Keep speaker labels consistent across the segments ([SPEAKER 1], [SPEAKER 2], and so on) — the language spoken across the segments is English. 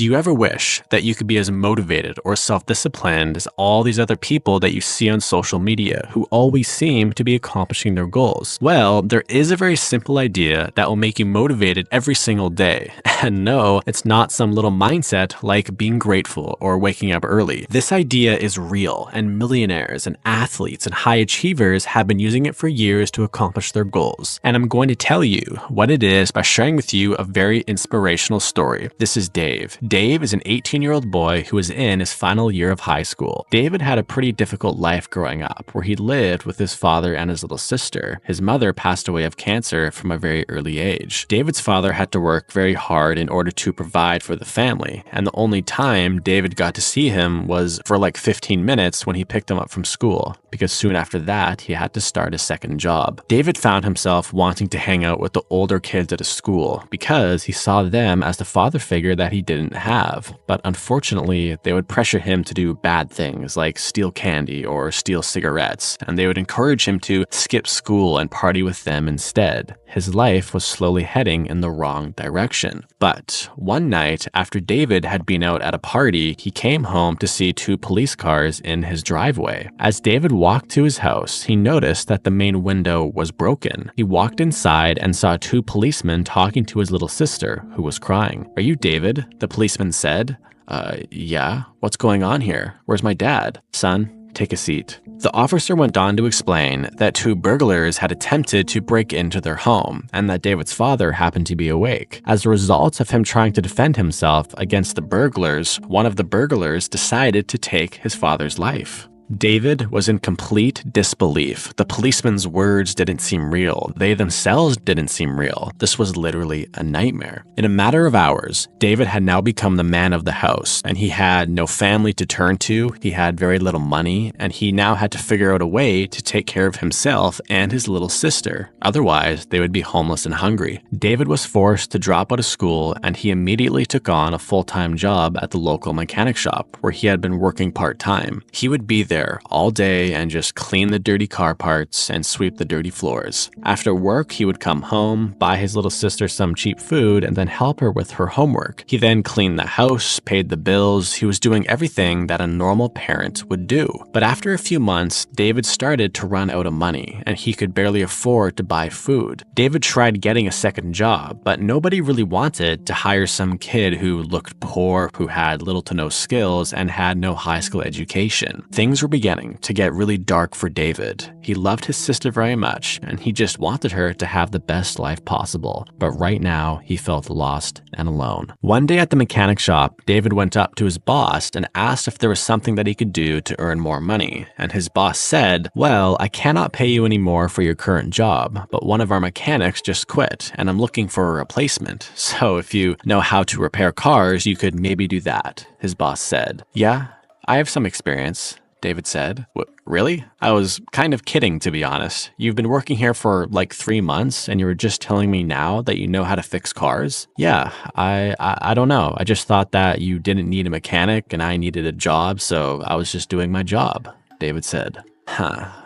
[SPEAKER 1] Do you ever wish that you could be as motivated or self-disciplined as all these other people that you see on social media who always seem to be accomplishing their goals? Well, there is a very simple idea that will make you motivated every single day. And no, it's not some little mindset like being grateful or waking up early. This idea is real, and millionaires and athletes and high achievers have been using it for years to accomplish their goals. And I'm going to tell you what it is by sharing with you a very inspirational story. This is Dave. Dave is an 18-year-old boy who is in his final year of high school. David had a pretty difficult life growing up, where he lived with his father and his little sister. His mother passed away of cancer from a very early age. David's father had to work very hard in order to provide for the family, and the only time David got to see him was for like 15 minutes when he picked him up from school, because soon after that, he had to start a second job. David found himself wanting to hang out with the older kids at his school because he saw them as the father figure that he didn't have. But unfortunately, they would pressure him to do bad things like steal candy or steal cigarettes, and they would encourage him to skip school and party with them instead. His life was slowly heading in the wrong direction. But one night, after David had been out at a party, he came home to see two police cars in his driveway. As David walked to his house, he noticed that the main window was broken. He walked inside and saw two policemen talking to his little sister, who was crying. "Are you David?" the policeman said. Yeah. What's going on here? Where's my dad?" "Son, take a seat." The officer went on to explain that two burglars had attempted to break into their home and that David's father happened to be awake. As a result of him trying to defend himself against the burglars, one of the burglars decided to take his father's life. David was in complete disbelief. The policeman's words didn't seem real. They themselves didn't seem real. This was literally a nightmare. In a matter of hours, David had now become the man of the house, and he had no family to turn to, he had very little money, and he now had to figure out a way to take care of himself and his little sister. Otherwise, they would be homeless and hungry. David was forced to drop out of school, and he immediately took on a full-time job at the local mechanic shop, where he had been working part-time. He would be there all day and just clean the dirty car parts and sweep the dirty floors. After work, he would come home, buy his little sister some cheap food, and then help her with her homework. He then cleaned the house, paid the bills. He was doing everything that a normal parent would do. But after a few months, David started to run out of money, and he could barely afford to buy food. David tried getting a second job, but nobody really wanted to hire some kid who looked poor, who had little to no skills, and had no high school education. Things were beginning to get really dark for David. He loved his sister very much, and he just wanted her to have the best life possible. But right now, he felt lost and alone. One day at the mechanic shop, David went up to his boss and asked if there was something that he could do to earn more money. And his boss said, "Well, I cannot pay you any more for your current job, but one of our mechanics just quit, and I'm looking for a replacement. So if you know how to repair cars, you could maybe do that," his boss said. "Yeah, I have some experience," David said. Really? I was kind of kidding, to be honest. You've been working here for like 3 months and you were just telling me now that you know how to fix cars? Yeah, I don't know. I just thought that you didn't need a mechanic and I needed a job, so I was just doing my job, David said.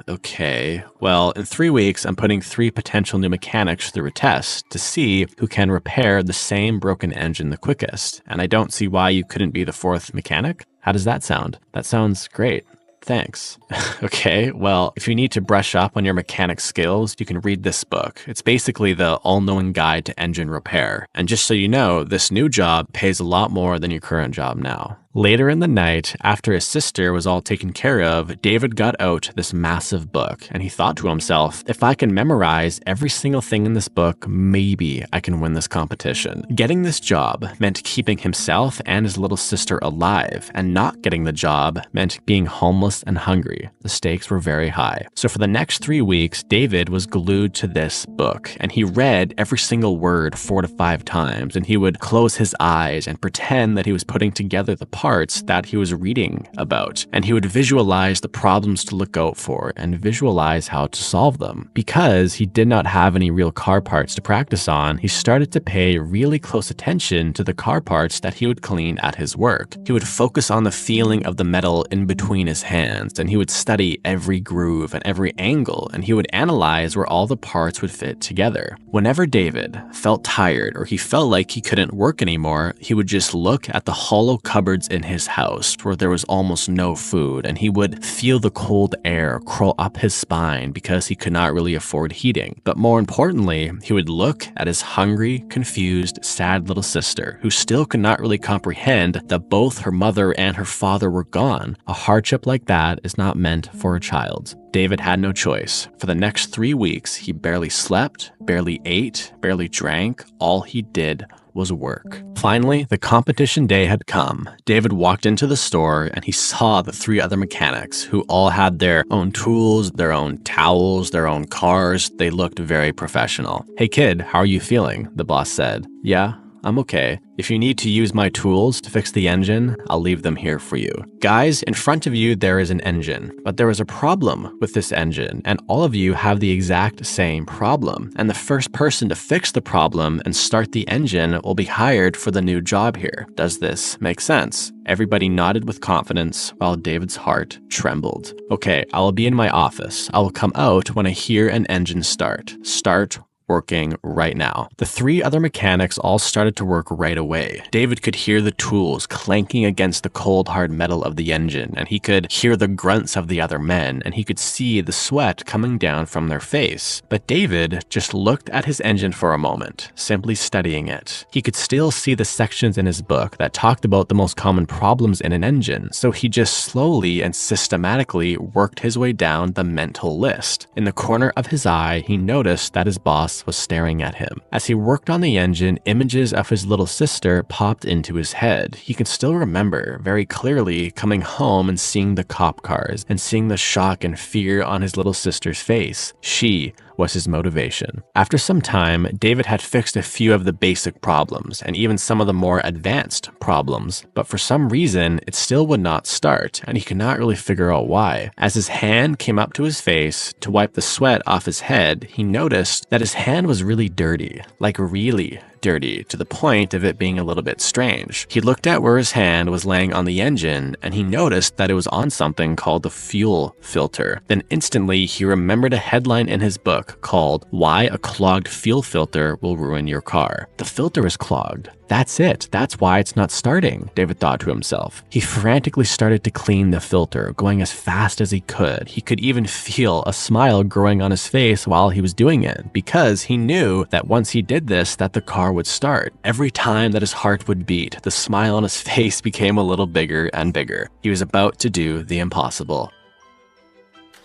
[SPEAKER 1] Okay. Well, in 3 weeks, I'm putting 3 potential new mechanics through a test to see who can repair the same broken engine the quickest. And I don't see why you couldn't be the 4th mechanic. How does that sound? That sounds great. Thanks. Okay, well, if you need to brush up on your mechanic skills, you can read this book. It's basically the all-knowing guide to engine repair. And just so you know, this new job pays a lot more than your current job now. Later in the night, after his sister was all taken care of, David got out this massive book, and he thought to himself, if I can memorize every single thing in this book, maybe I can win this competition. Getting this job meant keeping himself and his little sister alive, and not getting the job meant being homeless and hungry. The stakes were very high. So for the next 3 weeks, David was glued to this book, and he read every single word 4 to 5 times, and he would close his eyes and pretend that he was putting together the parts parts that he was reading about, and he would visualize the problems to look out for and visualize how to solve them. Because he did not have any real car parts to practice on, he started to pay really close attention to the car parts that he would clean at his work. He would focus on the feeling of the metal in between his hands, and he would study every groove and every angle, and he would analyze where all the parts would fit together. Whenever David felt tired or he felt like he couldn't work anymore, he would just look at the hollow cupboards in his house where there was almost no food, and he would feel the cold air crawl up his spine because he could not really afford heating. But more importantly, he would look at his hungry, confused, sad little sister, who still could not really comprehend that both her mother and her father were gone. A hardship like that is not meant for a child. David had no choice. For the next 3 weeks, he barely slept, barely ate, barely drank. All he did was work. Finally, the competition day had come. David walked into the store and he saw the 3 other mechanics who all had their own tools, their own towels, their own cars. They looked very professional. "Hey kid, how are you feeling?" the boss said. "Yeah, I'm okay. If you need to use my tools to fix the engine, I'll leave them here for you." Guys, in front of you there is an engine, but there is a problem with this engine, and all of you have the exact same problem. And the first person to fix the problem and start the engine will be hired for the new job here. Does this make sense? Everybody nodded with confidence while David's heart trembled. "Okay, I will be in my office. I will come out when I hear an engine start. Start working right now." The 3 other mechanics all started to work right away. David could hear the tools clanking against the cold hard metal of the engine, and he could hear the grunts of the other men, and he could see the sweat coming down from their face. But David just looked at his engine for a moment, simply studying it. He could still see the sections in his book that talked about the most common problems in an engine, so he just slowly and systematically worked his way down the mental list. In the corner of his eye, he noticed that his boss was staring at him. As he worked on the engine, images of his little sister popped into his head. He can still remember very clearly coming home and seeing the cop cars and seeing the shock and fear on his little sister's face. She was his motivation. After some time, David had fixed a few of the basic problems and even some of the more advanced problems, but for some reason, it still would not start, and he could not really figure out why. As his hand came up to his face to wipe the sweat off his head, he noticed that his hand was really dirty, like really dirty, to the point of it being a little bit strange. He looked at where his hand was laying on the engine, and he noticed that it was on something called the fuel filter. Then instantly, he remembered a headline in his book called "Why a Clogged Fuel Filter Will Ruin Your Car." The filter is clogged. That's it. That's why it's not starting, David thought to himself. He frantically started to clean the filter, going as fast as he could. He could even feel a smile growing on his face while he was doing it, because he knew that once he did this, that the car would start. Every time that his heart would beat, the smile on his face became a little bigger and bigger. He was about to do the impossible.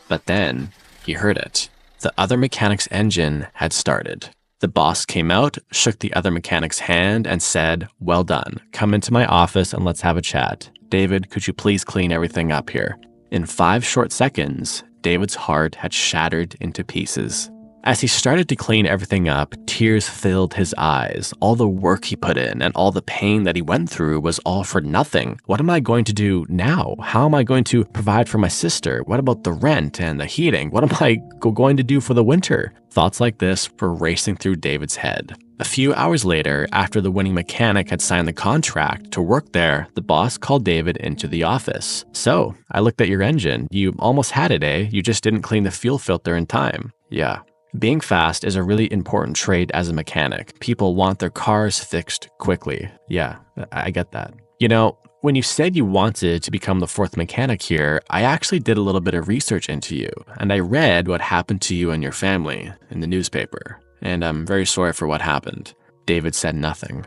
[SPEAKER 1] But then, he heard it. The other mechanic's engine had started. The boss came out, shook the other mechanic's hand, and said, "Well done. Come into my office and let's have a chat. David, could you please clean everything up here?" In 5 short seconds, David's heart had shattered into pieces. As he started to clean everything up, tears filled his eyes. All the work he put in and all the pain that he went through was all for nothing. What am I going to do now? How am I going to provide for my sister? What about the rent and the heating? What am I going to do for the winter? Thoughts like this were racing through David's head. A few hours later, after the winning mechanic had signed the contract to work there, the boss called David into the office. "So, I looked at your engine. You almost had it, eh? You just didn't clean the fuel filter in time." "Yeah." Being fast is a really important trait as a mechanic. People want their cars fixed quickly. "Yeah, I get that." You know, when you said you wanted to become the 4th mechanic here, I actually did a little bit of research into you, and I read what happened to you and your family in the newspaper, and I'm very sorry for what happened. David said nothing.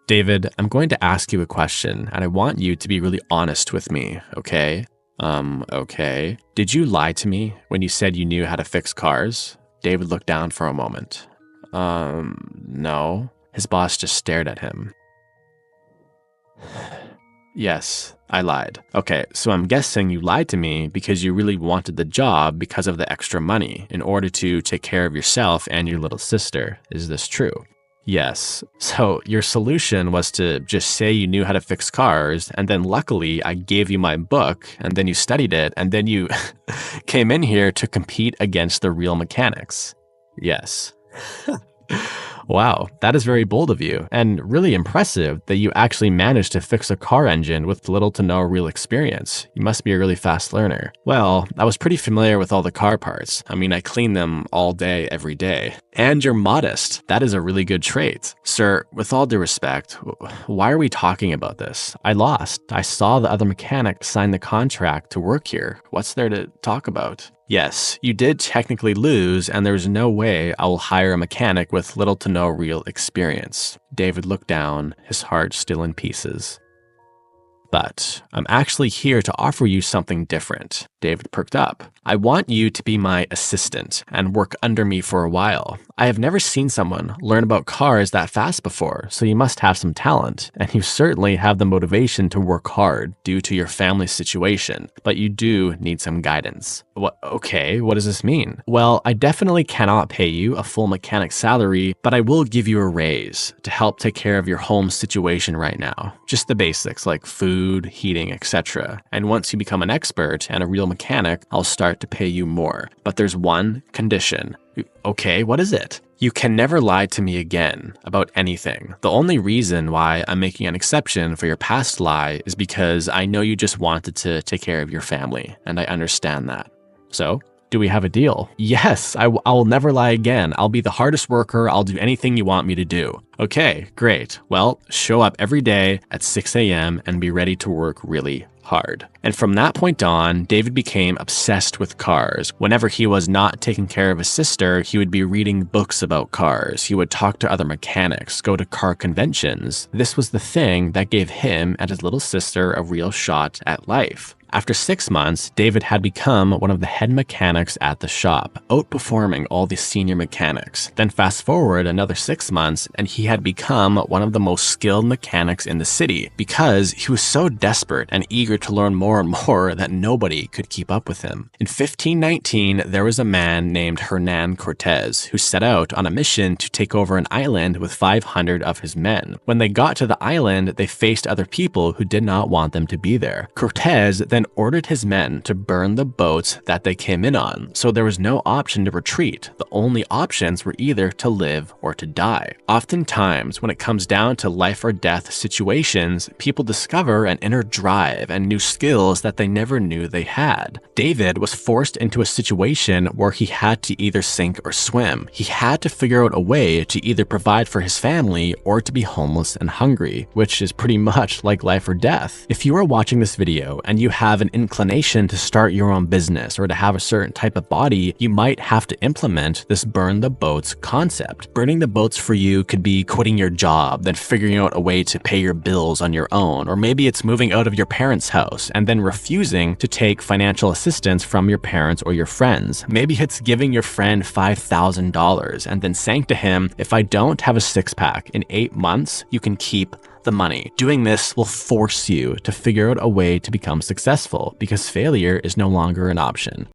[SPEAKER 1] "David, I'm going to ask you a question, and I want you to be really honest with me, okay?" Okay. "Did you lie to me when you said you knew how to fix cars?" David looked down for a moment. No." His boss just stared at him. "Yes, I lied." "Okay, so I'm guessing you lied to me because you really wanted the job because of the extra money in order to take care of yourself and your little sister. Is this true?" Yes. So your solution was to just say you knew how to fix cars, and then luckily I gave you my book, and then you studied it, and then you came in here to compete against the real mechanics. Yes. Wow, that is very bold of you, and really impressive that you actually managed to fix a car engine with little to no real experience. You must be a really fast learner. Well, I was pretty familiar with all the car parts. I mean, I clean them all day, every day. And you're modest. That is a really good trait. Sir, with all due respect, why are we talking about this? I lost. I saw the other mechanic sign the contract to work here. What's there to talk about? Yes, you did technically lose, and there's no way I will hire a mechanic with little to no real experience. David looked down, his heart still in pieces. But I'm actually here to offer you something different. David perked up. I want you to be my assistant and work under me for a while. I have never seen someone learn about cars that fast before, so you must have some talent, and you certainly have the motivation to work hard due to your family situation, but you do need some guidance. Okay, what does this mean? Well, I definitely cannot pay you a full mechanic salary, but I will give you a raise to help take care of your home situation right now. Just the basics like food, heating, etc. And once you become an expert and a real mechanic, I'll start to pay you more. But there's one condition. Okay, what is it? You can never lie to me again about anything. The only reason why I'm making an exception for your past lie is because I know you just wanted to take care of your family, and I understand that. So, do we have a deal? Yes, I'll never lie again. I'll be the hardest worker. I'll do anything you want me to do. Okay, great. Well, show up every day at 6 a.m. and be ready to work really hard. And from that point on, David became obsessed with cars. Whenever he was not taking care of his sister, he would be reading books about cars. He would talk to other mechanics, go to car conventions. This was the thing that gave him and his little sister a real shot at life. After 6 months, David had become one of the head mechanics at the shop, outperforming all the senior mechanics. Then fast forward another 6 months, and he had become one of the most skilled mechanics in the city because he was so desperate and eager to learn more and more that nobody could keep up with him. In 1519, there was a man named Hernan Cortez who set out on a mission to take over an island with 500 of his men. When they got to the island, they faced other people who did not want them to be there. Cortez then ordered his men to burn the boats that they came in on, so there was no option to retreat. The only options were either to live or to die. Oftentimes, when it comes down to life or death situations, people discover an inner drive and new skills that they never knew they had. David was forced into a situation where he had to either sink or swim. He had to figure out a way to either provide for his family or to be homeless and hungry, which is pretty much like life or death. If you are watching this video and you have an inclination to start your own business or to have a certain type of body, you might have to implement this burn the boats concept. Burning the boats for you could be quitting your job, then figuring out a way to pay your bills on your own, or maybe it's moving out of your parents' house and then refusing to take financial assistance from your parents or your friends. Maybe it's giving your friend $5,000 and then saying to him, if I don't have a six-pack in 8 months, you can keep the money. Doing this will force you to figure out a way to become successful because failure is no longer an option.